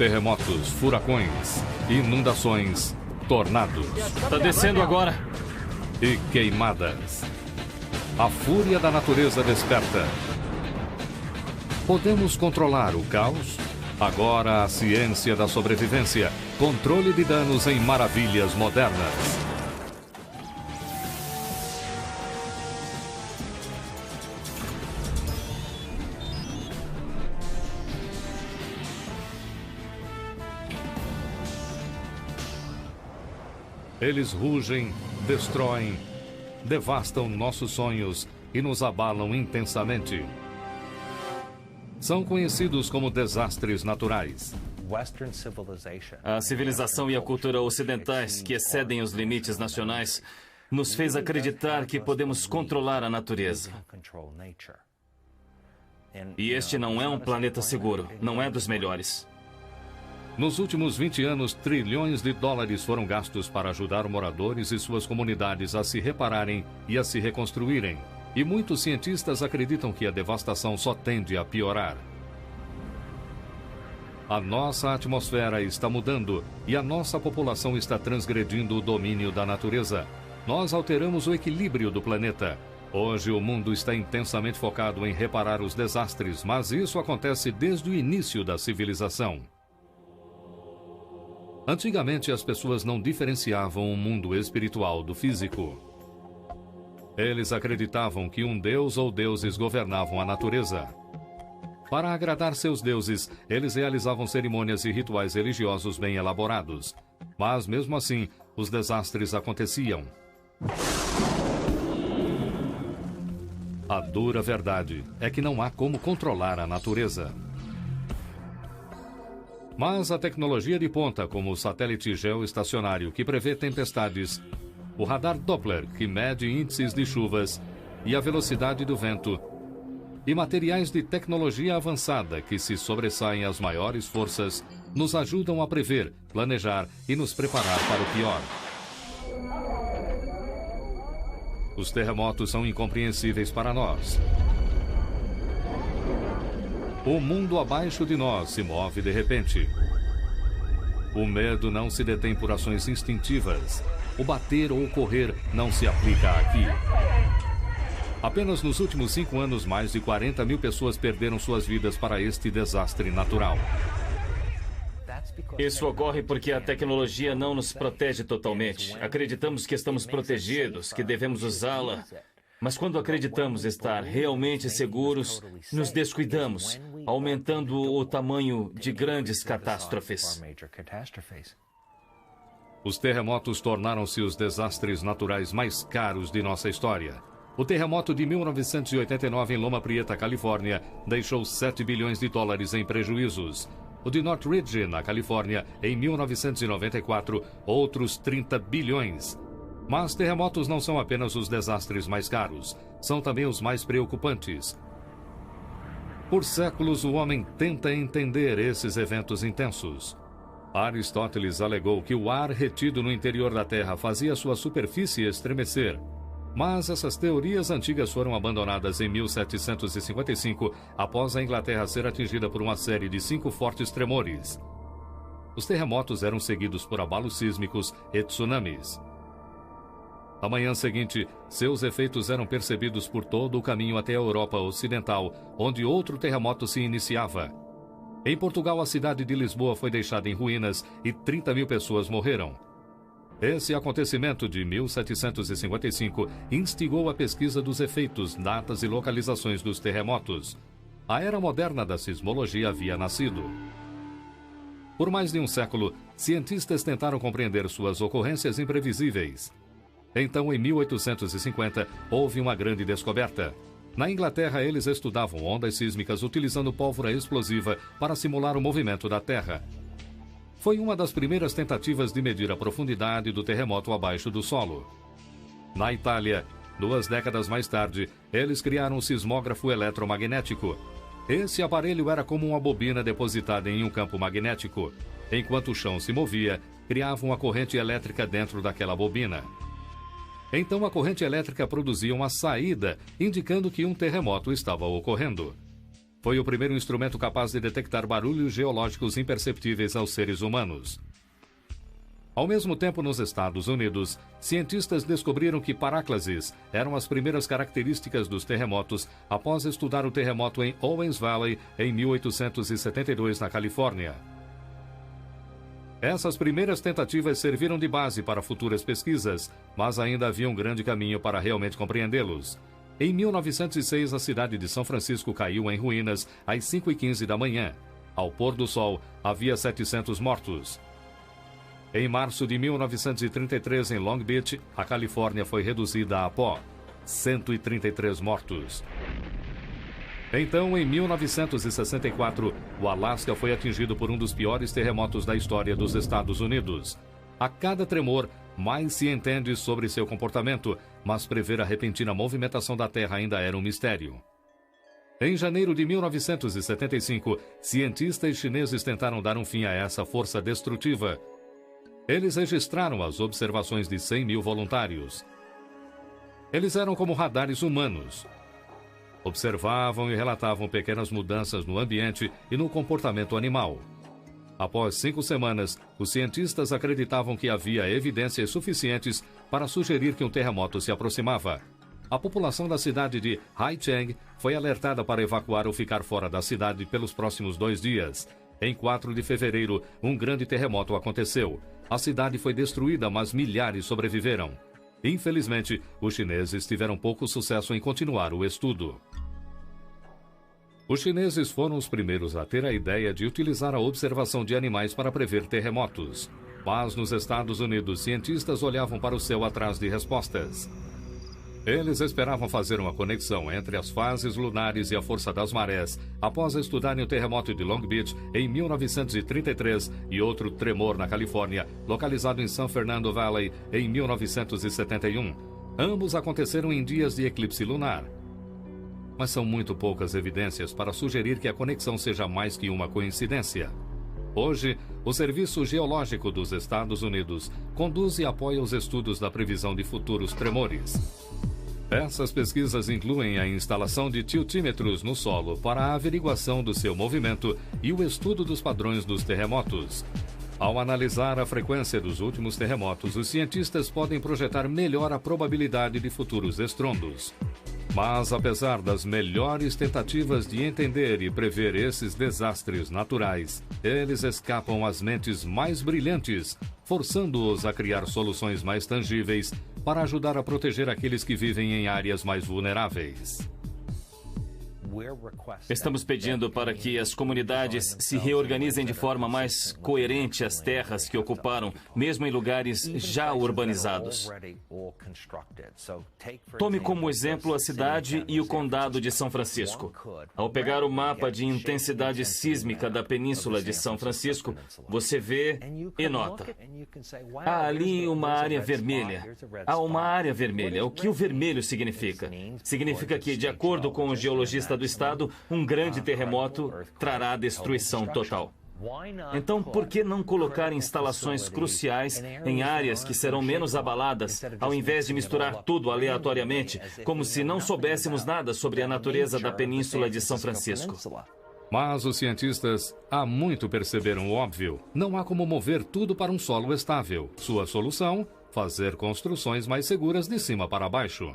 terremotos, furacões, inundações, tornados. Tá descendo agora. E queimadas. A fúria da natureza desperta. Podemos controlar o caos? Agora a ciência da sobrevivência. Controle de danos em maravilhas modernas. Eles rugem, destroem, devastam nossos sonhos e nos abalam intensamente. São conhecidos como desastres naturais. A civilização e a cultura ocidentais, que excedem os limites nacionais, nos fez acreditar que podemos controlar a natureza. E este não é um planeta seguro, não é dos melhores. Nos últimos 20 anos, trilhões de dólares foram gastos para ajudar moradores e suas comunidades a se repararem e a se reconstruírem. E muitos cientistas acreditam que a devastação só tende a piorar. A nossa atmosfera está mudando e a nossa população está transgredindo o domínio da natureza. Nós alteramos o equilíbrio do planeta. Hoje o mundo está intensamente focado em reparar os desastres, mas isso acontece desde o início da civilização. Antigamente, as pessoas não diferenciavam o mundo espiritual do físico. Eles acreditavam que um deus ou deuses governavam a natureza. Para agradar seus deuses, eles realizavam cerimônias e rituais religiosos bem elaborados. Mas, mesmo assim, os desastres aconteciam. A dura verdade é que não há como controlar a natureza. Mas a tecnologia de ponta, como o satélite geoestacionário que prevê tempestades, o radar Doppler que mede índices de chuvas e a velocidade do vento, e materiais de tecnologia avançada que se sobressaem às maiores forças, nos ajudam a prever, planejar e nos preparar para o pior. Os terremotos são incompreensíveis para nós. O mundo abaixo de nós se move de repente. O medo não se detém por ações instintivas. O bater ou correr não se aplica aqui. Apenas nos últimos 5 anos, mais de 40 mil pessoas perderam suas vidas para este desastre natural. Isso ocorre porque a tecnologia não nos protege totalmente. Acreditamos que estamos protegidos, que devemos usá-la. Mas quando acreditamos estar realmente seguros, nos descuidamos, aumentando o tamanho de grandes catástrofes. Os terremotos tornaram-se os desastres naturais mais caros de nossa história. O terremoto de 1989 em Loma Prieta, Califórnia, deixou 7 bilhões de dólares em prejuízos. O de Northridge, na Califórnia, em 1994, outros 30 bilhões. Mas terremotos não são apenas os desastres mais caros, são também os mais preocupantes. Por séculos, o homem tenta entender esses eventos intensos. Aristóteles alegou que o ar retido no interior da Terra fazia sua superfície estremecer. Mas essas teorias antigas foram abandonadas em 1755, após a Inglaterra ser atingida por uma série de 5 fortes tremores. Os terremotos eram seguidos por abalos sísmicos e tsunamis. Na manhã seguinte, seus efeitos eram percebidos por todo o caminho até a Europa Ocidental, onde outro terremoto se iniciava. Em Portugal, a cidade de Lisboa foi deixada em ruínas e 30 mil pessoas morreram. Esse acontecimento de 1755 instigou a pesquisa dos efeitos, datas e localizações dos terremotos. A era moderna da sismologia havia nascido. Por mais de um século, cientistas tentaram compreender suas ocorrências imprevisíveis. Então, em 1850, houve uma grande descoberta. Na Inglaterra, eles estudavam ondas sísmicas utilizando pólvora explosiva para simular o movimento da Terra. Foi uma das primeiras tentativas de medir a profundidade do terremoto abaixo do solo. Na Itália, 2 décadas mais tarde, eles criaram um sismógrafo eletromagnético. Esse aparelho era como uma bobina depositada em um campo magnético. Enquanto o chão se movia, criava uma corrente elétrica dentro daquela bobina. Então a corrente elétrica produzia uma saída, indicando que um terremoto estava ocorrendo. foi o primeiro instrumento capaz de detectar barulhos geológicos imperceptíveis aos seres humanos. Ao mesmo tempo, nos Estados Unidos, cientistas descobriram que paráclases eram as primeiras características dos terremotos após estudar o terremoto em Owens Valley em 1872, na Califórnia. Essas primeiras tentativas serviram de base para futuras pesquisas, mas ainda havia um grande caminho para realmente compreendê-los. Em 1906, a cidade de São Francisco caiu em ruínas às 5h15 da manhã. Ao pôr do sol, havia 700 mortos. Em março de 1933, em Long Beach, a Califórnia foi reduzida a pó. 133 mortos. Então, em 1964, o Alasca foi atingido por um dos piores terremotos da história dos Estados Unidos. A cada tremor, mais se entende sobre seu comportamento, mas prever a repentina movimentação da Terra ainda era um mistério. Em janeiro de 1975, cientistas chineses tentaram dar um fim a essa força destrutiva. Eles registraram as observações de 100 mil voluntários. Eles eram como radares humanos. Observavam e relatavam pequenas mudanças no ambiente e no comportamento animal. Após 5 semanas, os cientistas acreditavam que havia evidências suficientes para sugerir que um terremoto se aproximava. A população da cidade de Haicheng foi alertada para evacuar ou ficar fora da cidade pelos próximos 2 dias. Em 4 de fevereiro, um grande terremoto aconteceu. A cidade foi destruída, mas milhares sobreviveram. Infelizmente, os chineses tiveram pouco sucesso em continuar o estudo. Os chineses foram os primeiros a ter a ideia de utilizar a observação de animais para prever terremotos. Mas nos Estados Unidos, cientistas olhavam para o céu atrás de respostas. Eles esperavam fazer uma conexão entre as fases lunares e a força das marés, após estudarem o terremoto de Long Beach em 1933 e outro tremor na Califórnia, localizado em San Fernando Valley em 1971. Ambos aconteceram em dias de eclipse lunar. Mas são muito poucas evidências para sugerir que a conexão seja mais que uma coincidência. Hoje, o Serviço Geológico dos Estados Unidos conduz e apoia os estudos da previsão de futuros tremores. Essas pesquisas incluem a instalação de tiltímetros no solo para a averiguação do seu movimento e o estudo dos padrões dos terremotos. Ao analisar a frequência dos últimos terremotos, os cientistas podem projetar melhor a probabilidade de futuros estrondos. Mas, apesar das melhores tentativas de entender e prever esses desastres naturais, eles escapam às mentes mais brilhantes, forçando-os a criar soluções mais tangíveis para ajudar a proteger aqueles que vivem em áreas mais vulneráveis. Estamos pedindo para que as comunidades se reorganizem de forma mais coerente as terras que ocuparam, mesmo em lugares já urbanizados. Tome como exemplo a cidade e o condado de São Francisco. Ao pegar o mapa de intensidade sísmica da península de São Francisco, você vê e nota. Há ali uma área vermelha. Há uma área vermelha. O que o vermelho significa? Significa que, de acordo com o geologista do estado, um grande terremoto trará destruição total. Então, por que não colocar instalações cruciais em áreas que serão menos abaladas, ao invés de misturar tudo aleatoriamente, como se não soubéssemos nada sobre a natureza da península de São Francisco? Mas os cientistas há muito perceberam o óbvio. Não há como mover tudo para um solo estável. Sua solução? Fazer construções mais seguras de cima para baixo.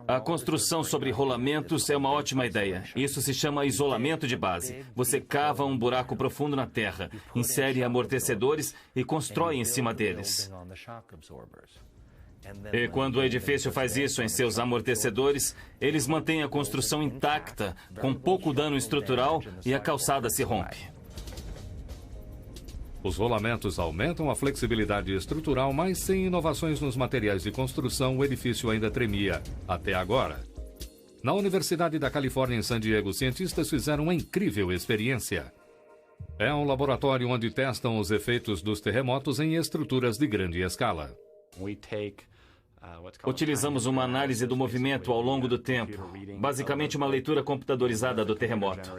A construção sobre rolamentos é uma ótima ideia. Isso se chama isolamento de base. Você cava um buraco profundo na terra, insere amortecedores e constrói em cima deles. E quando o edifício faz isso em seus amortecedores, eles mantêm a construção intacta, com pouco dano estrutural, e a calçada se rompe. Os rolamentos aumentam a flexibilidade estrutural, mas sem inovações nos materiais de construção, o edifício ainda tremia, até agora. Na Universidade da Califórnia, em San Diego, cientistas fizeram uma incrível experiência. É um laboratório onde testam os efeitos dos terremotos em estruturas de grande escala. Utilizamos uma análise do movimento ao longo do tempo, basicamente uma leitura computadorizada do terremoto.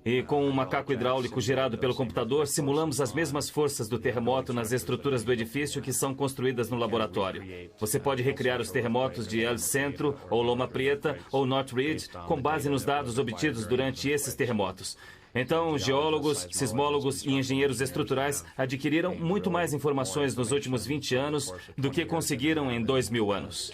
E com um macaco hidráulico gerado pelo computador, simulamos as mesmas forças do terremoto nas estruturas do edifício que são construídas no laboratório. Você pode recriar os terremotos de El Centro, ou Loma Prieta, ou North Ridge, com base nos dados obtidos durante esses terremotos. Então, geólogos, sismólogos e engenheiros estruturais adquiriram muito mais informações nos últimos 20 anos do que conseguiram em 2000 anos.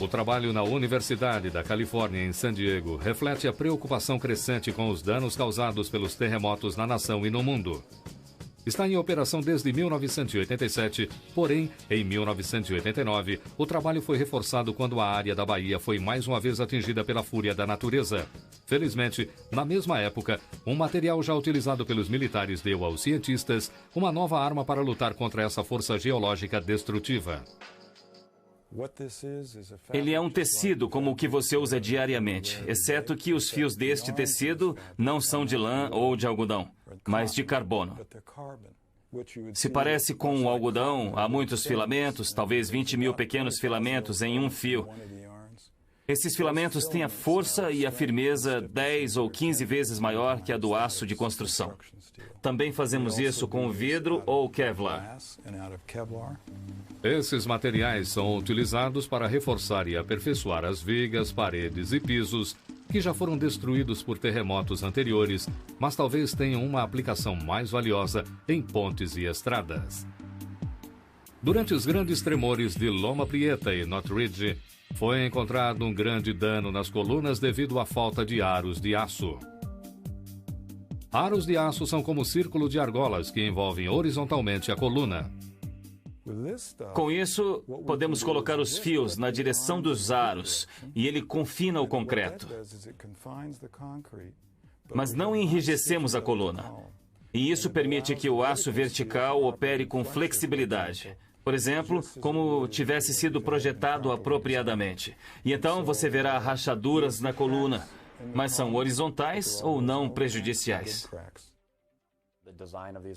O trabalho na Universidade da Califórnia, em San Diego, reflete a preocupação crescente com os danos causados pelos terremotos na nação e no mundo. Está em operação desde 1987, porém, em 1989, o trabalho foi reforçado quando a área da Bahia foi mais uma vez atingida pela fúria da natureza. Felizmente, na mesma época, um material já utilizado pelos militares deu aos cientistas uma nova arma para lutar contra essa força geológica destrutiva. Ele é um tecido como o que você usa diariamente, exceto que os fios deste tecido não são de lã ou de algodão, mas de carbono. Se parece com o algodão, há muitos filamentos, talvez 20 mil pequenos filamentos em um fio. Esses filamentos têm a força e a firmeza 10 ou 15 vezes maior que a do aço de construção. Também fazemos isso com o vidro ou Kevlar. Esses materiais são utilizados para reforçar e aperfeiçoar as vigas, paredes e pisos que já foram destruídos por terremotos anteriores, mas talvez tenham uma aplicação mais valiosa em pontes e estradas. Durante os grandes tremores de Loma Prieta e North Ridge, foi encontrado um grande dano nas colunas devido à falta de aros de aço. Aros de aço são como círculo de argolas que envolvem horizontalmente a coluna. Com isso, podemos colocar os fios na direção dos aros e ele confina o concreto. Mas não enrijecemos a coluna. E isso permite que o aço vertical opere com flexibilidade. Por exemplo, como tivesse sido projetado apropriadamente. E então você verá rachaduras na coluna, mas são horizontais ou não prejudiciais.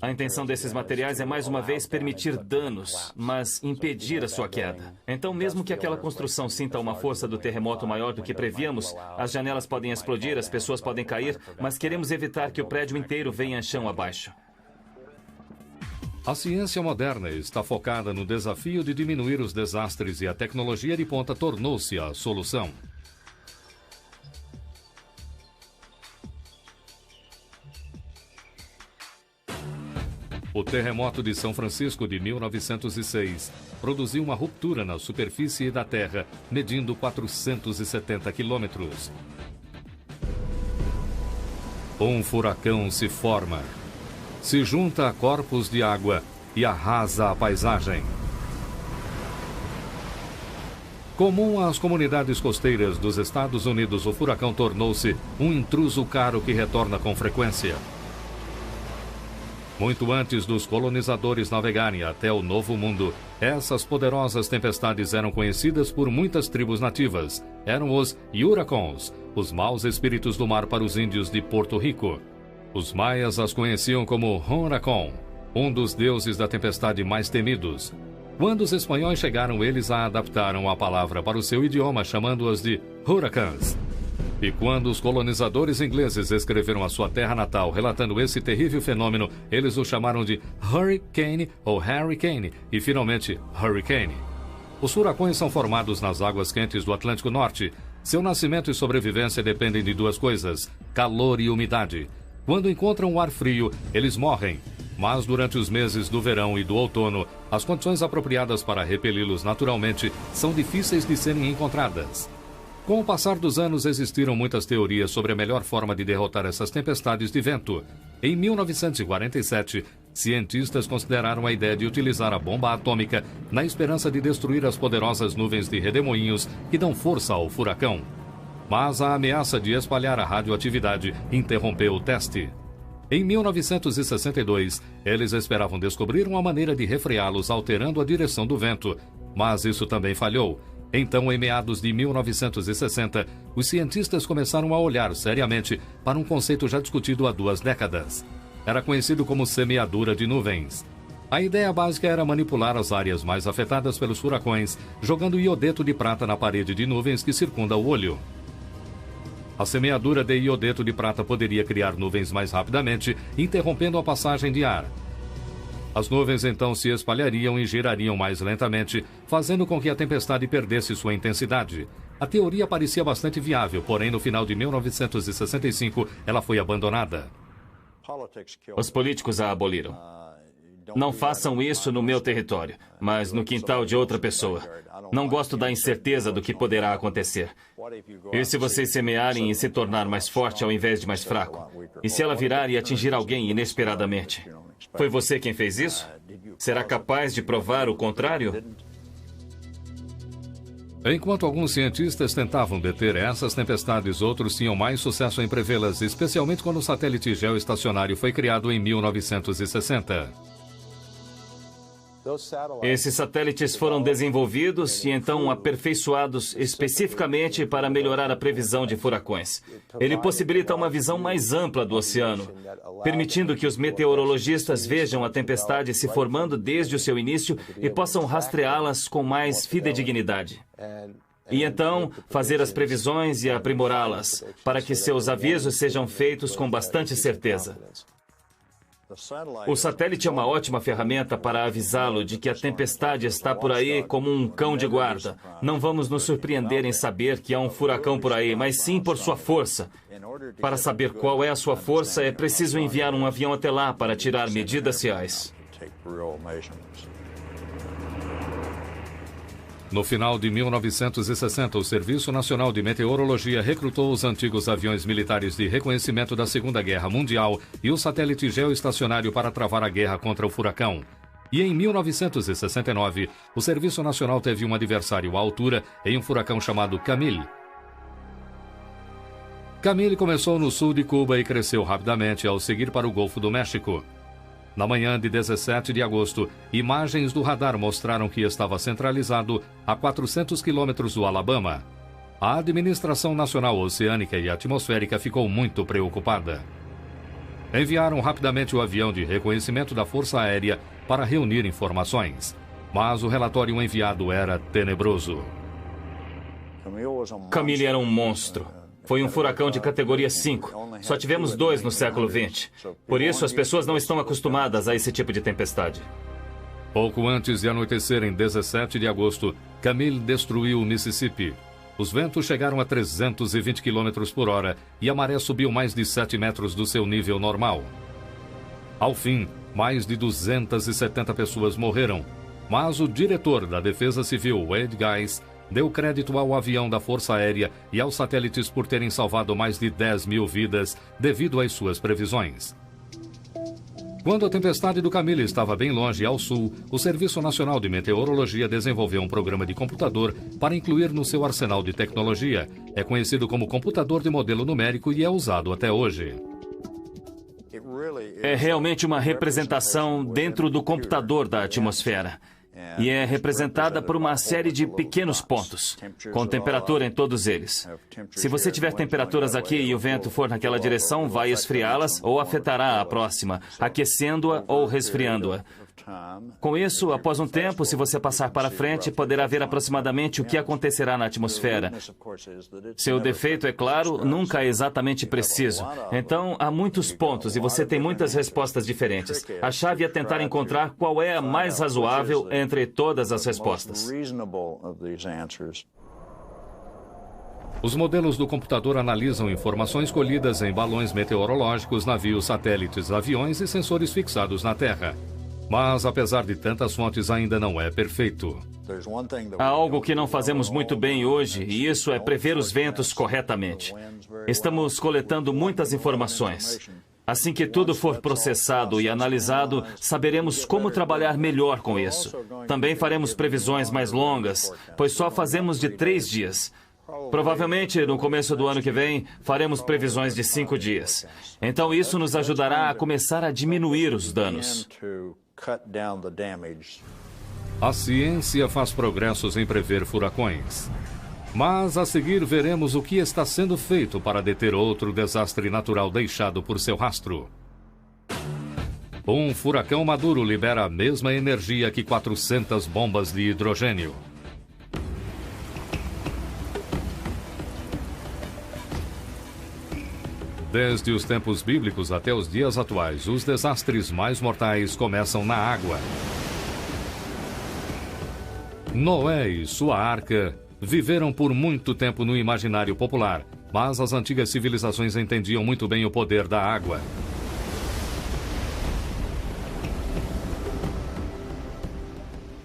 A intenção desses materiais é, mais uma vez, permitir danos, mas impedir a sua queda. Então, mesmo que aquela construção sinta uma força do terremoto maior do que prevíamos, as janelas podem explodir, as pessoas podem cair, mas queremos evitar que o prédio inteiro venha chão abaixo. A ciência moderna está focada no desafio de diminuir os desastres e a tecnologia de ponta tornou-se a solução. O terremoto de São Francisco de 1906 produziu uma ruptura na superfície da Terra, medindo 470 quilômetros. Um furacão se forma, se junta a corpos de água e arrasa a paisagem. Comum às comunidades costeiras dos Estados Unidos, o furacão tornou-se um intruso caro que retorna com frequência. Muito antes dos colonizadores navegarem até o Novo Mundo, essas poderosas tempestades eram conhecidas por muitas tribos nativas. Eram os Huracões, os maus espíritos do mar para os índios de Porto Rico. Os maias as conheciam como Huracão, um dos deuses da tempestade mais temidos. Quando os espanhóis chegaram, eles a adaptaram a palavra para o seu idioma, chamando-as de huracans. E quando os colonizadores ingleses escreveram a sua terra natal relatando esse terrível fenômeno, eles o chamaram de Hurricane ou Harricane e, finalmente, Hurricane. Os furacões são formados nas águas quentes do Atlântico Norte. Seu nascimento e sobrevivência dependem de duas coisas: calor e umidade. Quando encontram o ar frio, eles morrem. Mas durante os meses do verão e do outono, as condições apropriadas para repeli-los naturalmente são difíceis de serem encontradas. Com o passar dos anos, existiram muitas teorias sobre a melhor forma de derrotar essas tempestades de vento. Em 1947, cientistas consideraram a ideia de utilizar a bomba atômica na esperança de destruir as poderosas nuvens de redemoinhos que dão força ao furacão. Mas a ameaça de espalhar a radioatividade interrompeu o teste. Em 1962, eles esperavam descobrir uma maneira de refreá-los alterando a direção do vento, mas isso também falhou. Então, em meados de 1960, os cientistas começaram a olhar seriamente para um conceito já discutido há 2 décadas. Era conhecido como semeadura de nuvens. A ideia básica era manipular as áreas mais afetadas pelos furacões, jogando iodeto de prata na parede de nuvens que circunda o olho. A semeadura de iodeto de prata poderia criar nuvens mais rapidamente, interrompendo a passagem de ar. As nuvens então se espalhariam e girariam mais lentamente, fazendo com que a tempestade perdesse sua intensidade. A teoria parecia bastante viável, porém no final de 1965 ela foi abandonada. Os políticos a aboliram. Não façam isso no meu território, mas no quintal de outra pessoa. Não gosto da incerteza do que poderá acontecer. E se vocês semearem e se tornar mais forte ao invés de mais fraco? E se ela virar e atingir alguém inesperadamente? Foi você quem fez isso? Será capaz de provar o contrário? Enquanto alguns cientistas tentavam deter essas tempestades, outros tinham mais sucesso em prevê-las, especialmente quando o satélite geoestacionário foi criado em 1960. Esses satélites foram desenvolvidos e então aperfeiçoados especificamente para melhorar a previsão de furacões. Ele possibilita uma visão mais ampla do oceano, permitindo que os meteorologistas vejam a tempestade se formando desde o seu início e possam rastreá-las com mais fidedignidade. E então, fazer as previsões e aprimorá-las, para que seus avisos sejam feitos com bastante certeza. O satélite é uma ótima ferramenta para avisá-lo de que a tempestade está por aí como um cão de guarda. Não vamos nos surpreender em saber que há um furacão por aí, mas sim por sua força. Para saber qual é a sua força, é preciso enviar um avião até lá para tirar medidas reais. No final de 1960, o Serviço Nacional de Meteorologia recrutou os antigos aviões militares de reconhecimento da Segunda Guerra Mundial e o satélite geoestacionário para travar a guerra contra o furacão. E em 1969, o Serviço Nacional teve um adversário à altura em um furacão chamado Camille. Camille começou no sul de Cuba e cresceu rapidamente ao seguir para o Golfo do México. Na manhã de 17 de agosto, imagens do radar mostraram que estava centralizado a 400 quilômetros do Alabama. A Administração Nacional Oceânica e Atmosférica ficou muito preocupada. Enviaram rapidamente o avião de reconhecimento da Força Aérea para reunir informações. Mas o relatório enviado era tenebroso. Camille era um monstro. Foi um furacão de categoria 5. Só tivemos 2 no século XX. Por isso, as pessoas não estão acostumadas a esse tipo de tempestade. Pouco antes de anoitecer em 17 de agosto, Camille destruiu o Mississippi. Os ventos chegaram a 320 km por hora e a maré subiu mais de 7 metros do seu nível normal. Ao fim, mais de 270 pessoas morreram, mas o diretor da Defesa Civil, Wade Geis, deu crédito ao avião da Força Aérea e aos satélites por terem salvado mais de 10 mil vidas devido às suas previsões. Quando a tempestade do Camille estava bem longe ao sul, o Serviço Nacional de Meteorologia desenvolveu um programa de computador para incluir no seu arsenal de tecnologia. É conhecido como computador de modelo numérico e é usado até hoje. É realmente uma representação dentro do computador da atmosfera. E é representada por uma série de pequenos pontos, com temperatura em todos eles. Se você tiver temperaturas aqui e o vento for naquela direção, vai esfriá-las ou afetará a próxima, aquecendo-a ou resfriando-a. Com isso, após um tempo, se você passar para frente, poderá ver aproximadamente o que acontecerá na atmosfera. Seu defeito, é claro, nunca é exatamente preciso. Então, há muitos pontos e você tem muitas respostas diferentes. A chave é tentar encontrar qual é a mais razoável entre todas as respostas. Os modelos do computador analisam informações colhidas em balões meteorológicos, navios, satélites, aviões e sensores fixados na Terra. Mas, apesar de tantas fontes, ainda não é perfeito. Há algo que não fazemos muito bem hoje, e isso é prever os ventos corretamente. Estamos coletando muitas informações. Assim que tudo for processado e analisado, saberemos como trabalhar melhor com isso. Também faremos previsões mais longas, pois só fazemos de 3 dias. Provavelmente, no começo do ano que vem, faremos previsões de 5 dias. Então, isso nos ajudará a começar a diminuir os danos. A ciência faz progressos em prever furacões. Mas a seguir veremos o que está sendo feito para deter outro desastre natural deixado por seu rastro. Um furacão maduro libera a mesma energia que 400 bombas de hidrogênio. Desde os tempos bíblicos até os dias atuais, os desastres mais mortais começam na água. Noé e sua arca viveram por muito tempo no imaginário popular, mas as antigas civilizações entendiam muito bem o poder da água.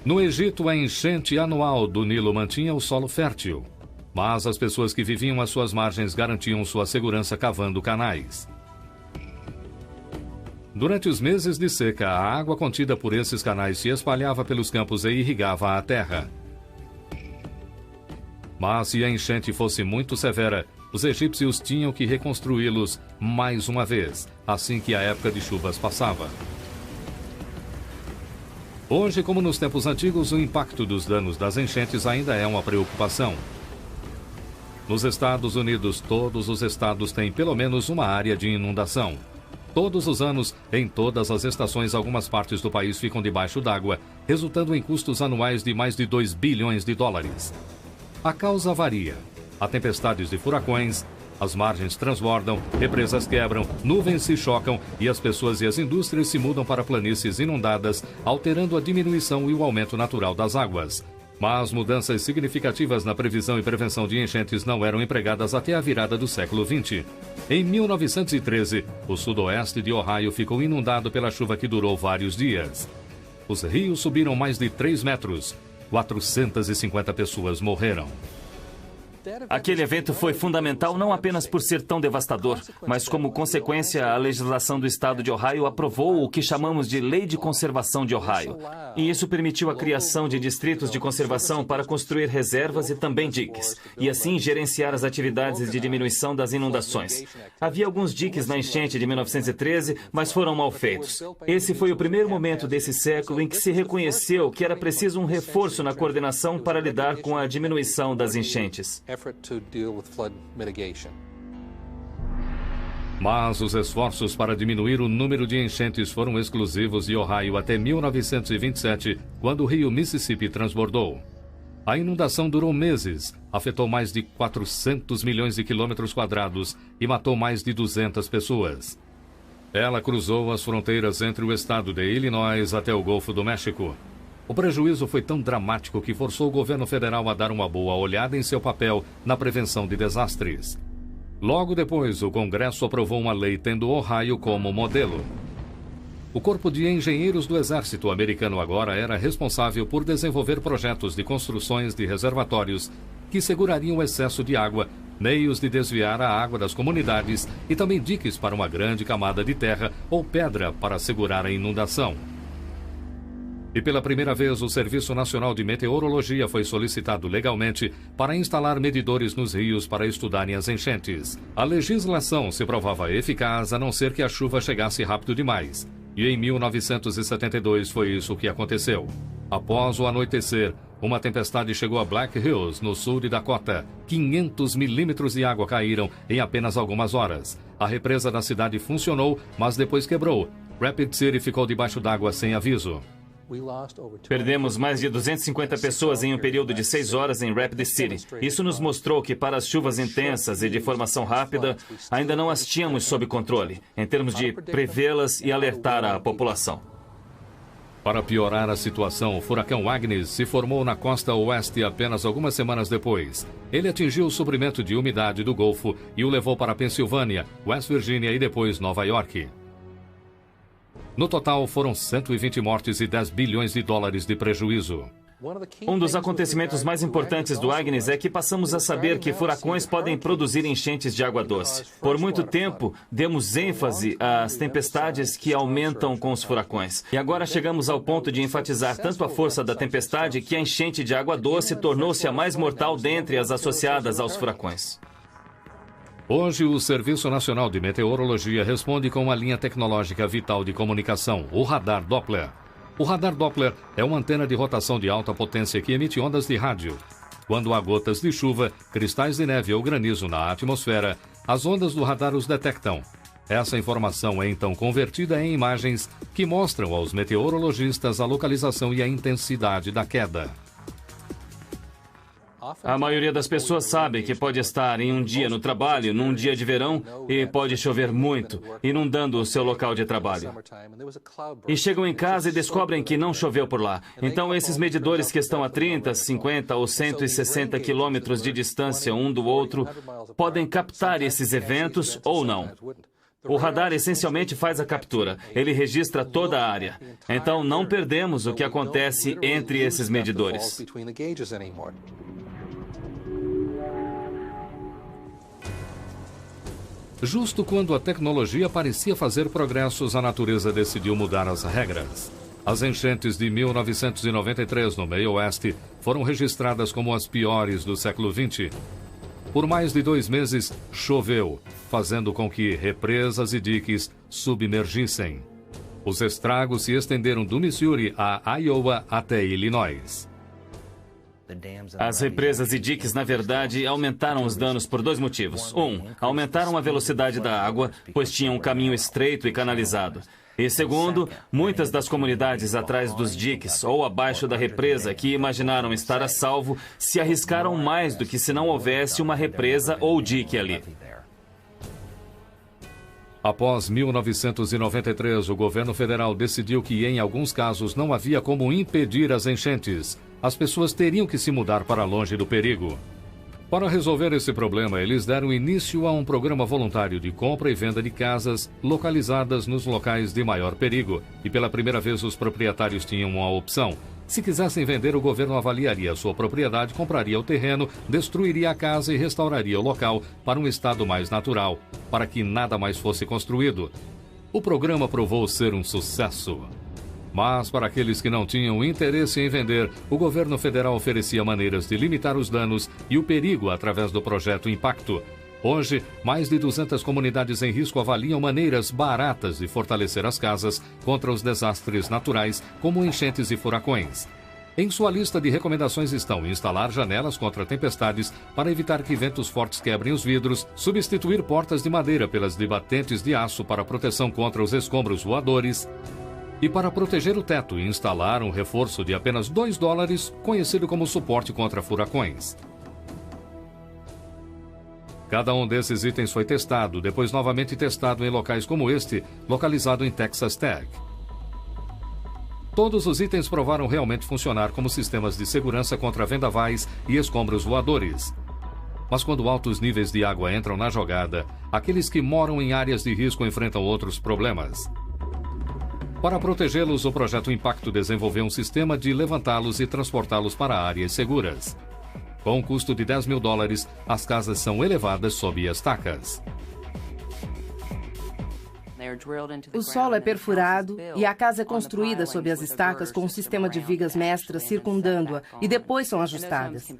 No Egito, a enchente anual do Nilo mantinha o solo fértil, mas as pessoas que viviam às suas margens garantiam sua segurança cavando canais. Durante os meses de seca, a água contida por esses canais se espalhava pelos campos e irrigava a terra. Mas se a enchente fosse muito severa, os egípcios tinham que reconstruí-los mais uma vez, assim que a época de chuvas passava. Hoje, como nos tempos antigos, o impacto dos danos das enchentes ainda é uma preocupação. Nos Estados Unidos, todos os estados têm pelo menos uma área de inundação. Todos os anos, em todas as estações, algumas partes do país ficam debaixo d'água, resultando em custos anuais de mais de 2 bilhões de dólares. A causa varia. Há tempestades de furacões, as margens transbordam, represas quebram, nuvens se chocam e as pessoas e as indústrias se mudam para planícies inundadas, alterando a diminuição e o aumento natural das águas. Mas mudanças significativas na previsão e prevenção de enchentes não eram empregadas até a virada do século XX. Em 1913, o sudoeste de Ohio ficou inundado pela chuva que durou vários dias. Os rios subiram mais de 3 metros. 450 pessoas morreram. Aquele evento foi fundamental não apenas por ser tão devastador, mas como consequência, a legislação do estado de Ohio aprovou o que chamamos de Lei de Conservação de Ohio. E isso permitiu a criação de distritos de conservação para construir reservas e também diques, e assim gerenciar as atividades de diminuição das inundações. Havia alguns diques na enchente de 1913, mas foram mal feitos. Esse foi o primeiro momento desse século em que se reconheceu que era preciso um reforço na coordenação para lidar com a diminuição das enchentes. Mas os esforços para diminuir o número de enchentes foram exclusivos de Ohio até 1927, quando o rio Mississippi transbordou. A inundação durou meses, afetou mais de 400 milhões de quilômetros quadrados e matou mais de 200 pessoas. Ela cruzou as fronteiras entre o estado de Illinois até o Golfo do México. O prejuízo foi tão dramático que forçou o governo federal a dar uma boa olhada em seu papel na prevenção de desastres. Logo depois, o Congresso aprovou uma lei tendo Ohio como modelo. O Corpo de Engenheiros do Exército americano agora era responsável por desenvolver projetos de construções de reservatórios que segurariam o excesso de água, meios de desviar a água das comunidades e também diques para uma grande camada de terra ou pedra para segurar a inundação. E pela primeira vez, o Serviço Nacional de Meteorologia foi solicitado legalmente para instalar medidores nos rios para estudarem as enchentes. A legislação se provava eficaz a não ser que a chuva chegasse rápido demais. E em 1972 foi isso que aconteceu. Após o anoitecer, uma tempestade chegou a Black Hills, no sul de Dakota. 500 milímetros de água caíram em apenas algumas horas. A represa da cidade funcionou, mas depois quebrou. Rapid City ficou debaixo d'água sem aviso. Perdemos mais de 250 pessoas em um período de 6 horas em Rapid City. Isso nos mostrou que para as chuvas intensas e de formação rápida, ainda não as tínhamos sob controle, em termos de prevê-las e alertar a população. Para piorar a situação, o furacão Agnes se formou na costa oeste apenas algumas semanas depois. Ele atingiu o suprimento de umidade do Golfo e o levou para a Pensilvânia, West Virginia e depois Nova York. No total, foram 120 mortes e 10 bilhões de dólares de prejuízo. Um dos acontecimentos mais importantes do Agnes é que passamos a saber que furacões podem produzir enchentes de água doce. Por muito tempo, demos ênfase às tempestades que aumentam com os furacões. E agora chegamos ao ponto de enfatizar tanto a força da tempestade que a enchente de água doce tornou-se a mais mortal dentre as associadas aos furacões. Hoje, o Serviço Nacional de Meteorologia responde com uma linha tecnológica vital de comunicação, o radar Doppler. O radar Doppler é uma antena de rotação de alta potência que emite ondas de rádio. Quando há gotas de chuva, cristais de neve ou granizo na atmosfera, as ondas do radar os detectam. Essa informação é então convertida em imagens que mostram aos meteorologistas a localização e a intensidade da queda. A maioria das pessoas sabe que pode estar em um dia no trabalho, num dia de verão, e pode chover muito, inundando o seu local de trabalho. E chegam em casa e descobrem que não choveu por lá. Então, esses medidores que estão a 30, 50 ou 160 quilômetros de distância um do outro podem captar esses eventos ou não. O radar essencialmente faz a captura. Ele registra toda a área. Então, não perdemos o que acontece entre esses medidores. Justo quando a tecnologia parecia fazer progressos, a natureza decidiu mudar as regras. As enchentes de 1993 no meio oeste foram registradas como as piores do século XX. Por mais de 2 meses, choveu, fazendo com que represas e diques submergissem. Os estragos se estenderam do Missouri a Iowa até Illinois. As represas e diques, na verdade, aumentaram os danos por 2 motivos. Aumentaram a velocidade da água, pois tinham um caminho estreito e canalizado. E segundo, muitas das comunidades atrás dos diques ou abaixo da represa que imaginaram estar a salvo se arriscaram mais do que se não houvesse uma represa ou dique ali. Após 1993, o governo federal decidiu que, em alguns casos, não havia como impedir as enchentes. As pessoas teriam que se mudar para longe do perigo. Para resolver esse problema, eles deram início a um programa voluntário de compra e venda de casas localizadas nos locais de maior perigo. E pela primeira vez os proprietários tinham uma opção. Se quisessem vender, o governo avaliaria a sua propriedade, compraria o terreno, destruiria a casa e restauraria o local para um estado mais natural, para que nada mais fosse construído. O programa provou ser um sucesso. Mas, para aqueles que não tinham interesse em vender, o governo federal oferecia maneiras de limitar os danos e o perigo através do projeto Impacto. Hoje, mais de 200 comunidades em risco avaliam maneiras baratas de fortalecer as casas contra os desastres naturais, como enchentes e furacões. Em sua lista de recomendações estão instalar janelas contra tempestades para evitar que ventos fortes quebrem os vidros, substituir portas de madeira pelas de batentes de aço para proteção contra os escombros voadores, e para proteger o teto, instalar um reforço de apenas $2, conhecido como suporte contra furacões. Cada um desses itens foi testado, depois novamente testado em locais como este, localizado em Texas Tech. Todos os itens provaram realmente funcionar como sistemas de segurança contra vendavais e escombros voadores. Mas quando altos níveis de água entram na jogada, aqueles que moram em áreas de risco enfrentam outros problemas. Para protegê-los, o projeto Impacto desenvolveu um sistema de levantá-los e transportá-los para áreas seguras. Com um custo de $10 mil, as casas são elevadas sob estacas. O solo é perfurado e a casa é construída sob as estacas com um sistema de vigas mestras circundando-a e depois são ajustadas.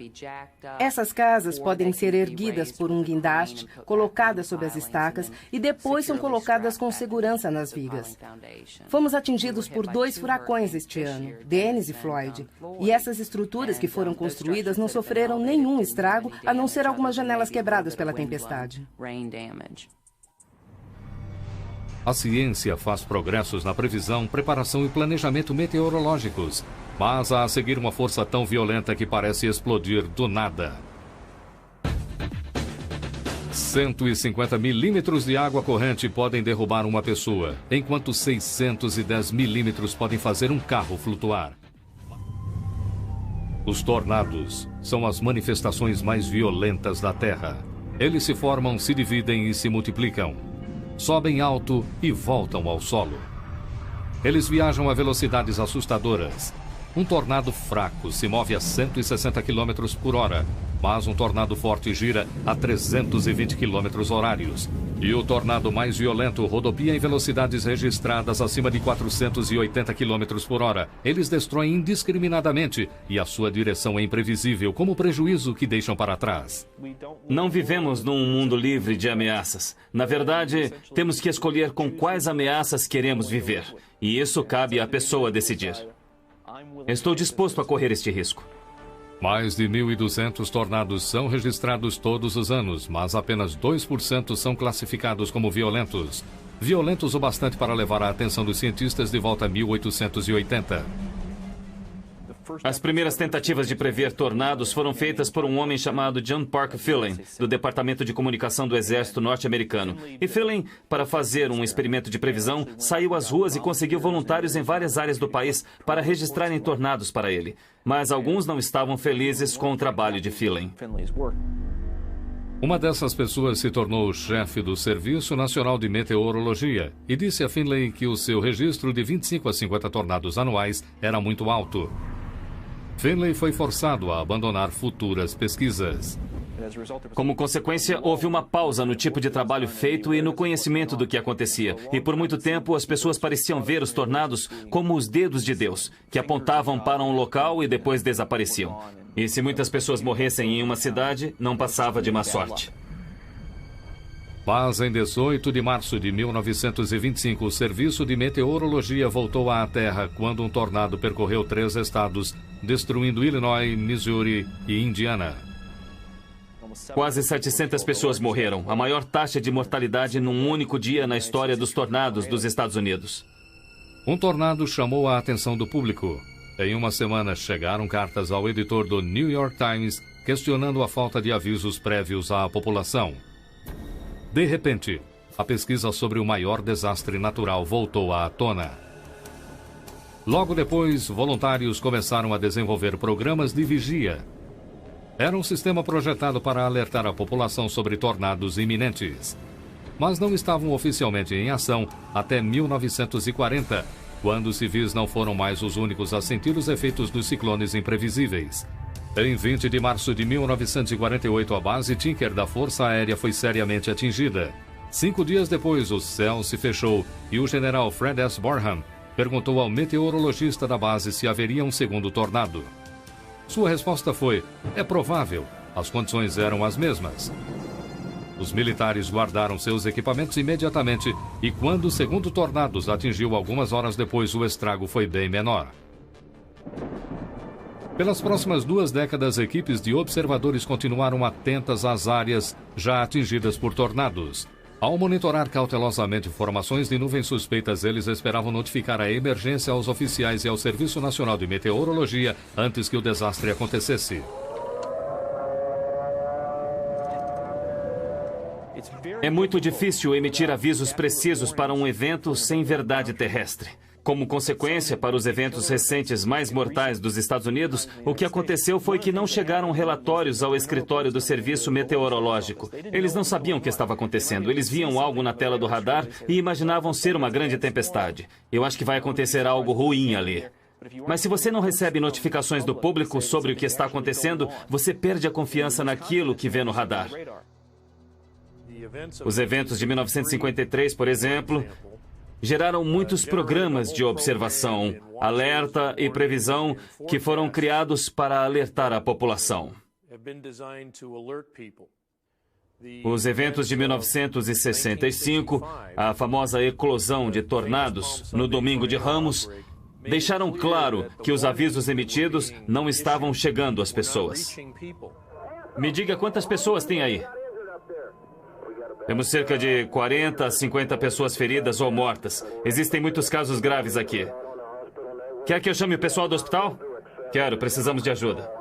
Essas casas podem ser erguidas por um guindaste, colocadas sob as estacas e depois são colocadas com segurança nas vigas. Fomos atingidos por 2 furacões este ano, Dennis e Floyd, e essas estruturas que foram construídas não sofreram nenhum estrago, a não ser algumas janelas quebradas pela tempestade. A ciência faz progressos na previsão, preparação e planejamento meteorológicos, mas há a seguir uma força tão violenta que parece explodir do nada. 150 milímetros de água corrente podem derrubar uma pessoa, enquanto 610 milímetros podem fazer um carro flutuar. Os tornados são as manifestações mais violentas da Terra. Eles se formam, se dividem e se multiplicam. Sobem alto e voltam ao solo. Eles viajam a velocidades assustadoras. Um tornado fraco se move a 160 km por hora, mas um tornado forte gira a 320 km horários. E o tornado mais violento rodopia em velocidades registradas acima de 480 km por hora. Eles destroem indiscriminadamente e a sua direção é imprevisível, como o prejuízo que deixam para trás. Não vivemos num mundo livre de ameaças. Na verdade, temos que escolher com quais ameaças queremos viver. E isso cabe à pessoa decidir. Estou disposto a correr este risco. Mais de 1.200 tornados são registrados todos os anos, mas apenas 2% são classificados como violentos. Violentos o bastante para levar a atenção dos cientistas de volta a 1880. As primeiras tentativas de prever tornados foram feitas por um homem chamado John Parker Phelan, do Departamento de Comunicação do Exército Norte-Americano. E Phelan, para fazer um experimento de previsão, saiu às ruas e conseguiu voluntários em várias áreas do país para registrarem tornados para ele. Mas alguns não estavam felizes com o trabalho de Phelan. Uma dessas pessoas se tornou o chefe do Serviço Nacional de Meteorologia e disse a Finlay que o seu registro de 25 a 50 tornados anuais era muito alto. Finlay foi forçado a abandonar futuras pesquisas. Como consequência, houve uma pausa no tipo de trabalho feito e no conhecimento do que acontecia. E por muito tempo, as pessoas pareciam ver os tornados como os dedos de Deus, que apontavam para um local e depois desapareciam. E se muitas pessoas morressem em uma cidade, não passava de má sorte. Mas em 18 de março de 1925, o Serviço de Meteorologia voltou à Terra quando um tornado percorreu 3 estados, destruindo Illinois, Missouri e Indiana. Quase 700 pessoas morreram, a maior taxa de mortalidade num único dia na história dos tornados dos Estados Unidos. Um tornado chamou a atenção do público. Em uma semana, chegaram cartas ao editor do New York Times questionando a falta de avisos prévios à população. De repente, a pesquisa sobre o maior desastre natural voltou à tona. Logo depois, voluntários começaram a desenvolver programas de vigia. Era um sistema projetado para alertar a população sobre tornados iminentes. Mas não estavam oficialmente em ação até 1940, quando os civis não foram mais os únicos a sentir os efeitos dos ciclones imprevisíveis. Em 20 de março de 1948, a base Tinker da Força Aérea foi seriamente atingida. 5 dias depois, o céu se fechou e o general Fred S. Barham perguntou ao meteorologista da base se haveria um segundo tornado. Sua resposta foi: é provável, as condições eram as mesmas. Os militares guardaram seus equipamentos imediatamente e quando o segundo tornado os atingiu algumas horas depois, o estrago foi bem menor. Pelas próximas 2 décadas, equipes de observadores continuaram atentas às áreas já atingidas por tornados. Ao monitorar cautelosamente formações de nuvens suspeitas, eles esperavam notificar a emergência aos oficiais e ao Serviço Nacional de Meteorologia antes que o desastre acontecesse. É muito difícil emitir avisos precisos para um evento sem verdade terrestre. Como consequência, para os eventos recentes mais mortais dos Estados Unidos, o que aconteceu foi que não chegaram relatórios ao escritório do Serviço Meteorológico. Eles não sabiam o que estava acontecendo. Eles viam algo na tela do radar e imaginavam ser uma grande tempestade. Eu acho que vai acontecer algo ruim ali. Mas se você não recebe notificações do público sobre o que está acontecendo, você perde a confiança naquilo que vê no radar. Os eventos de 1953, por exemplo, geraram muitos programas de observação, alerta e previsão que foram criados para alertar a população. Os eventos de 1965, a famosa eclosão de tornados no Domingo de Ramos, deixaram claro que os avisos emitidos não estavam chegando às pessoas. Me diga quantas pessoas tem aí. Temos cerca de 40 a 50 pessoas feridas ou mortas. Existem muitos casos graves aqui. Quer que eu chame o pessoal do hospital? Quero, precisamos de ajuda.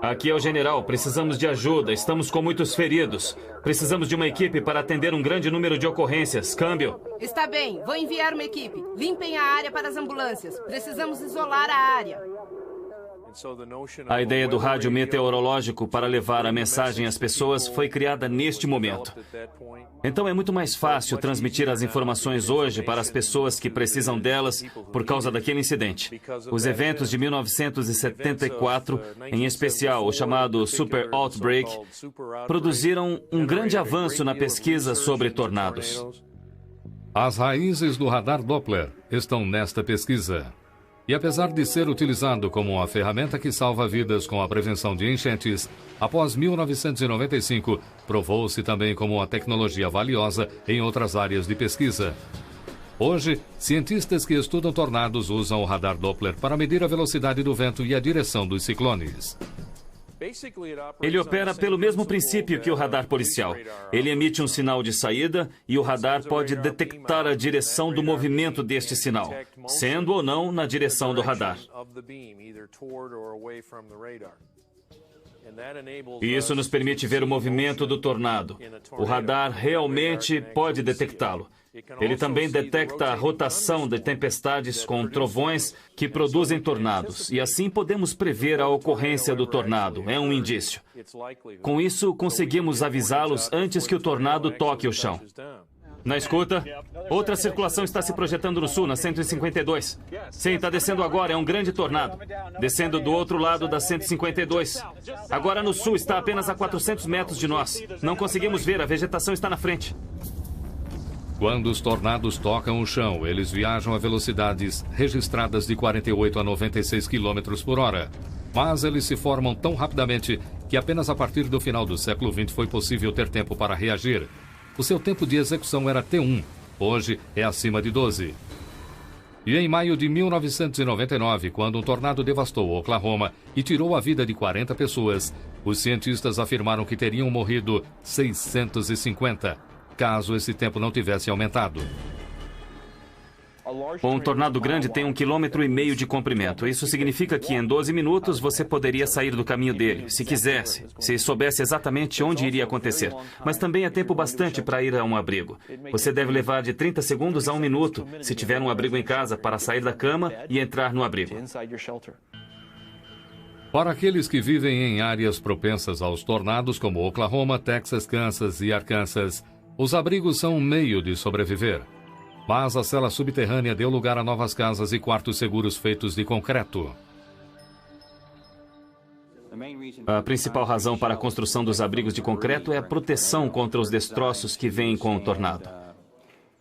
Aqui é o general, precisamos de ajuda. Estamos com muitos feridos. Precisamos de uma equipe para atender um grande número de ocorrências. Câmbio. Está bem, vou enviar uma equipe. Limpem a área para as ambulâncias. Precisamos isolar a área. A ideia do rádio meteorológico para levar a mensagem às pessoas foi criada neste momento. Então é muito mais fácil transmitir as informações hoje para as pessoas que precisam delas por causa daquele incidente. Os eventos de 1974, em especial o chamado Super Outbreak, produziram um grande avanço na pesquisa sobre tornados. As raízes do radar Doppler estão nesta pesquisa. E apesar de ser utilizado como uma ferramenta que salva vidas com a prevenção de enchentes, após 1995, provou-se também como uma tecnologia valiosa em outras áreas de pesquisa. Hoje, cientistas que estudam tornados usam o radar Doppler para medir a velocidade do vento e a direção dos ciclones. Ele opera pelo mesmo princípio que o radar policial. Ele emite um sinal de saída e o radar pode detectar a direção do movimento deste sinal, sendo ou não na direção do radar. E isso nos permite ver o movimento do tornado. O radar realmente pode detectá-lo. Ele também detecta a rotação de tempestades com trovões que produzem tornados. E assim podemos prever a ocorrência do tornado. É um indício. Com isso, conseguimos avisá-los antes que o tornado toque o chão. Na escuta, outra circulação está se projetando no sul, na 152. Sim, está descendo agora, é um grande tornado. Descendo do outro lado da 152. Agora no sul, está apenas a 400 metros de nós. Não conseguimos ver, a vegetação está na frente. Quando os tornados tocam o chão, eles viajam a velocidades registradas de 48 a 96 km por hora. Mas eles se formam tão rapidamente que apenas a partir do final do século XX foi possível ter tempo para reagir. O seu tempo de execução era T1, hoje é acima de 12. E em maio de 1999, quando um tornado devastou Oklahoma e tirou a vida de 40 pessoas, os cientistas afirmaram que teriam morrido 650. Caso esse tempo não tivesse aumentado. Um tornado grande tem 1,5 km de comprimento. Isso significa que em 12 minutos você poderia sair do caminho dele, se quisesse, se soubesse exatamente onde iria acontecer. Mas também é tempo bastante para ir a um abrigo. Você deve levar de 30 segundos a 1 minuto, se tiver um abrigo em casa, para sair da cama e entrar no abrigo. Para aqueles que vivem em áreas propensas aos tornados, como Oklahoma, Texas, Kansas e Arkansas, os abrigos são um meio de sobreviver. Mas a cela subterrânea deu lugar a novas casas e quartos seguros feitos de concreto. A principal razão para a construção dos abrigos de concreto é a proteção contra os destroços que vêm com o tornado.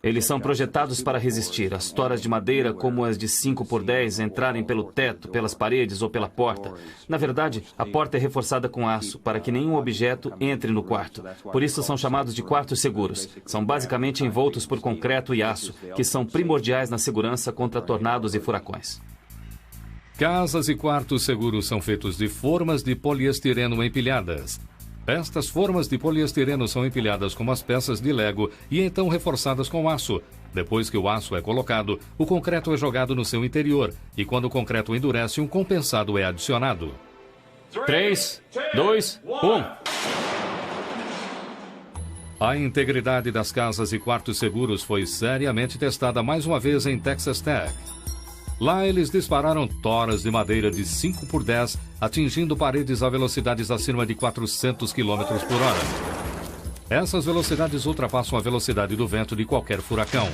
Eles são projetados para resistir. As toras de madeira, como as de 5x10, entrarem pelo teto, pelas paredes ou pela porta. Na verdade, a porta é reforçada com aço, para que nenhum objeto entre no quarto. Por isso são chamados de quartos seguros. São basicamente envoltos por concreto e aço, que são primordiais na segurança contra tornados e furacões. Casas e quartos seguros são feitos de formas de poliestireno empilhadas. Estas formas de poliestireno são empilhadas como as peças de Lego e então reforçadas com aço. Depois que o aço é colocado, o concreto é jogado no seu interior e quando o concreto endurece, um compensado é adicionado. 3, 2, 1. A integridade das casas e quartos seguros foi seriamente testada mais uma vez em Texas Tech. Lá eles dispararam toras de madeira de 5x10, atingindo paredes a velocidades acima de 400 km por hora. Essas velocidades ultrapassam a velocidade do vento de qualquer furacão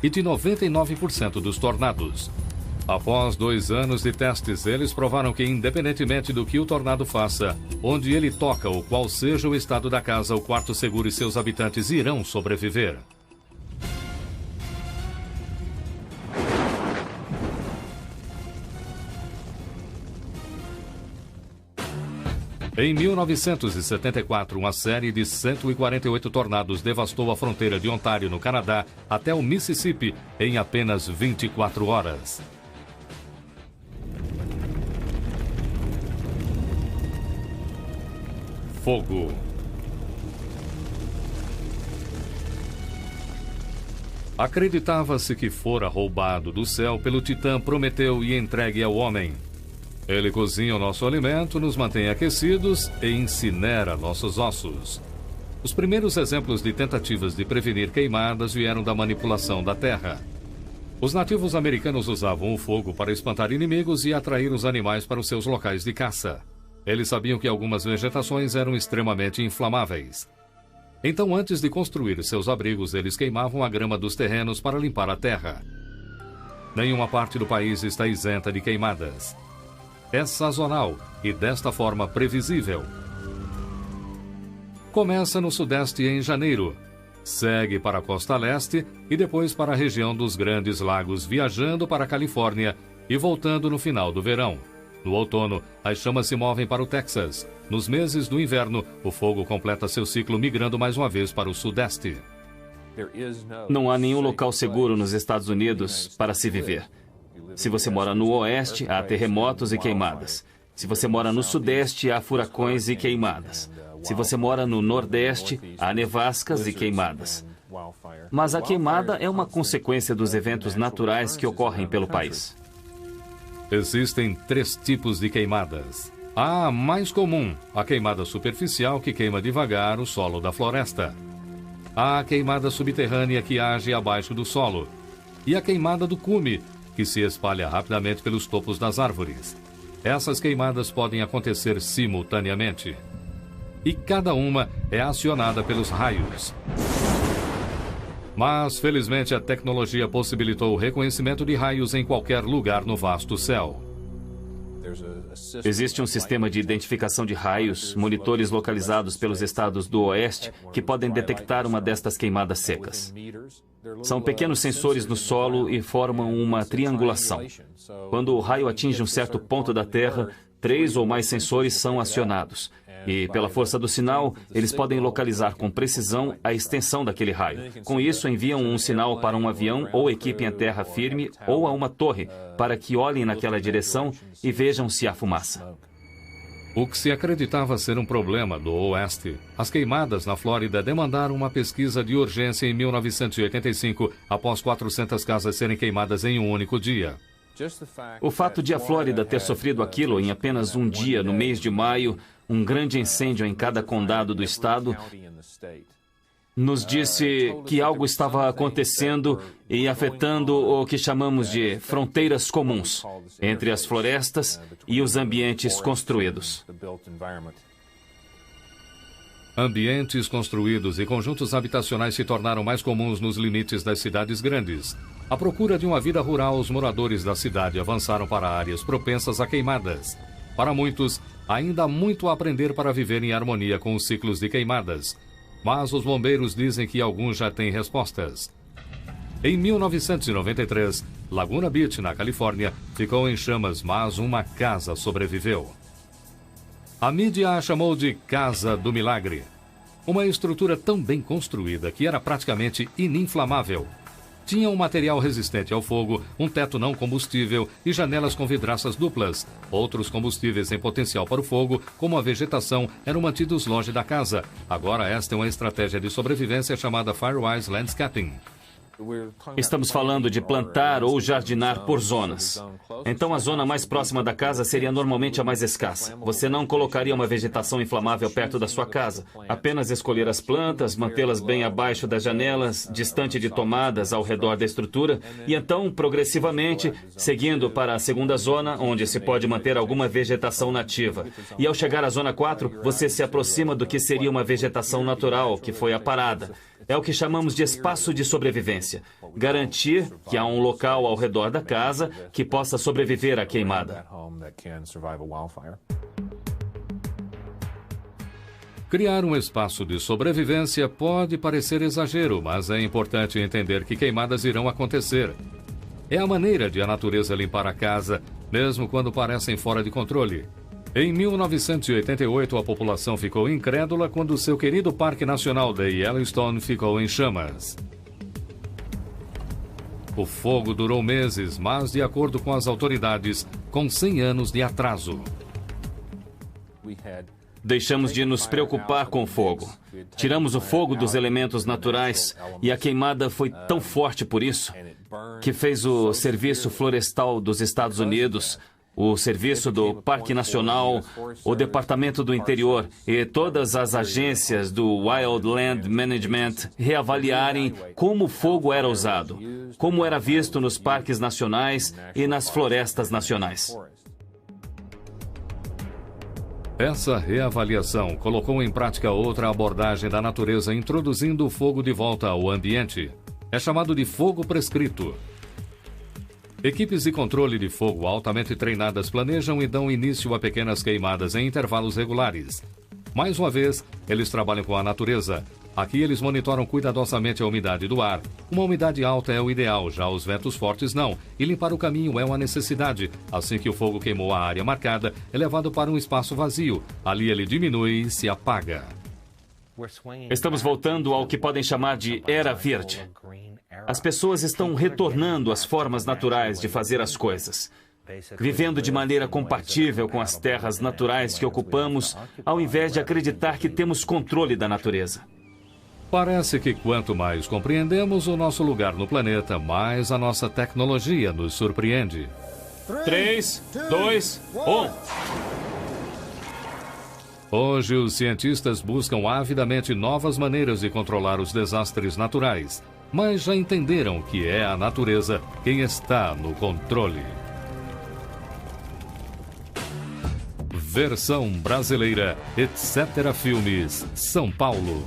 e de 99% dos tornados. Após 2 anos de testes, eles provaram que, independentemente do que o tornado faça, onde ele toca ou qual seja o estado da casa, o quarto seguro e seus habitantes irão sobreviver. Em 1974, uma série de 148 tornados devastou a fronteira de Ontário, no Canadá, até o Mississippi, em apenas 24 horas. Fogo. Acreditava-se que fora roubado do céu pelo Titã Prometeu e entregue ao homem. Ele cozinha o nosso alimento, nos mantém aquecidos e incinera nossos ossos. Os primeiros exemplos de tentativas de prevenir queimadas vieram da manipulação da terra. Os nativos americanos usavam o fogo para espantar inimigos e atrair os animais para os seus locais de caça. Eles sabiam que algumas vegetações eram extremamente inflamáveis. Então, antes de construir seus abrigos, eles queimavam a grama dos terrenos para limpar a terra. Nenhuma parte do país está isenta de queimadas. É sazonal e, desta forma, previsível. Começa no Sudeste em janeiro, segue para a costa leste e depois para a região dos Grandes Lagos, viajando para a Califórnia e voltando no final do verão. No outono, as chamas se movem para o Texas. Nos meses do inverno, o fogo completa seu ciclo migrando mais uma vez para o Sudeste. Não há nenhum local seguro nos Estados Unidos para se viver. Se você mora no Oeste, há terremotos e queimadas. Se você mora no Sudeste, há furacões e queimadas. Se você mora no Nordeste, há nevascas e queimadas. Mas a queimada é uma consequência dos eventos naturais que ocorrem pelo país. Existem 3 tipos de queimadas. A mais comum, a queimada superficial, que queima devagar o solo da floresta. Há a queimada subterrânea, que age abaixo do solo. E a queimada do cume, que se espalha rapidamente pelos topos das árvores. Essas queimadas podem acontecer simultaneamente. E cada uma é acionada pelos raios. Mas, felizmente, a tecnologia possibilitou o reconhecimento de raios em qualquer lugar no vasto céu. Existe um sistema de identificação de raios, monitores localizados pelos estados do Oeste, que podem detectar uma destas queimadas secas. São pequenos sensores no solo e formam uma triangulação. Quando o raio atinge um certo ponto da Terra, 3 ou mais sensores são acionados. E, pela força do sinal, eles podem localizar com precisão a extensão daquele raio. Com isso, enviam um sinal para um avião ou equipe em terra firme ou a uma torre, para que olhem naquela direção e vejam se há fumaça. O que se acreditava ser um problema do Oeste, as queimadas na Flórida demandaram uma pesquisa de urgência em 1985, após 400 casas serem queimadas em um único dia. O fato de a Flórida ter sofrido aquilo em apenas um dia, no mês de maio, um grande incêndio em cada condado do estado, nos disse que algo estava acontecendo e afetando o que chamamos de fronteiras comuns entre as florestas e os ambientes construídos. Ambientes construídos e conjuntos habitacionais se tornaram mais comuns nos limites das cidades grandes. À procura de uma vida rural, os moradores da cidade avançaram para áreas propensas a queimadas. Para muitos, ainda há muito a aprender para viver em harmonia com os ciclos de queimadas. Mas os bombeiros dizem que alguns já têm respostas. Em 1993, Laguna Beach, na Califórnia, ficou em chamas, mas uma casa sobreviveu. A mídia a chamou de Casa do Milagre. Uma estrutura tão bem construída que era praticamente ininflamável. Tinha um material resistente ao fogo, um teto não combustível e janelas com vidraças duplas. Outros combustíveis em potencial para o fogo, como a vegetação, eram mantidos longe da casa. Agora esta é uma estratégia de sobrevivência chamada Firewise Landscaping. Estamos falando de plantar ou jardinar por zonas. Então a zona mais próxima da casa seria normalmente a mais escassa. Você não colocaria uma vegetação inflamável perto da sua casa. Apenas escolher as plantas, mantê-las bem abaixo das janelas, distante de tomadas ao redor da estrutura, e então, progressivamente, seguindo para a segunda zona, onde se pode manter alguma vegetação nativa. E ao chegar à zona 4, você se aproxima do que seria uma vegetação natural, que foi aparada. É o que chamamos de espaço de sobrevivência. Garantir que há um local ao redor da casa que possa sobreviver à queimada. Criar um espaço de sobrevivência pode parecer exagero, mas é importante entender que queimadas irão acontecer. É a maneira de a natureza limpar a casa, mesmo quando parecem fora de controle. Em 1988, a população ficou incrédula quando seu querido Parque Nacional de Yellowstone ficou em chamas. O fogo durou meses, mas, de acordo com as autoridades, com 100 anos de atraso. Deixamos de nos preocupar com o fogo. Tiramos o fogo dos elementos naturais e a queimada foi tão forte por isso que fez o Serviço Florestal dos Estados Unidos, o Serviço do Parque Nacional, o Departamento do Interior e todas as agências do Wildland Management reavaliarem como o fogo era usado, como era visto nos parques nacionais e nas florestas nacionais. Essa reavaliação colocou em prática outra abordagem da natureza, introduzindo o fogo de volta ao ambiente. É chamado de fogo prescrito. Equipes de controle de fogo altamente treinadas planejam e dão início a pequenas queimadas em intervalos regulares. Mais uma vez, eles trabalham com a natureza. Aqui eles monitoram cuidadosamente a umidade do ar. Uma umidade alta é o ideal, já os ventos fortes não. E limpar o caminho é uma necessidade. Assim que o fogo queimou a área marcada, é levado para um espaço vazio. Ali ele diminui e se apaga. Estamos voltando ao que podem chamar de Era Verde. As pessoas estão retornando às formas naturais de fazer as coisas. vivendo de maneira compatível com as terras naturais que ocupamos, ao invés de acreditar que temos controle da natureza. Parece que quanto mais compreendemos o nosso lugar no planeta, mais a nossa tecnologia nos surpreende. 3, 2, 1. Hoje, os cientistas buscam avidamente novas maneiras de controlar os desastres naturais, mas já entenderam que é a natureza quem está no controle. Versão brasileira, Etc. Filmes, São Paulo.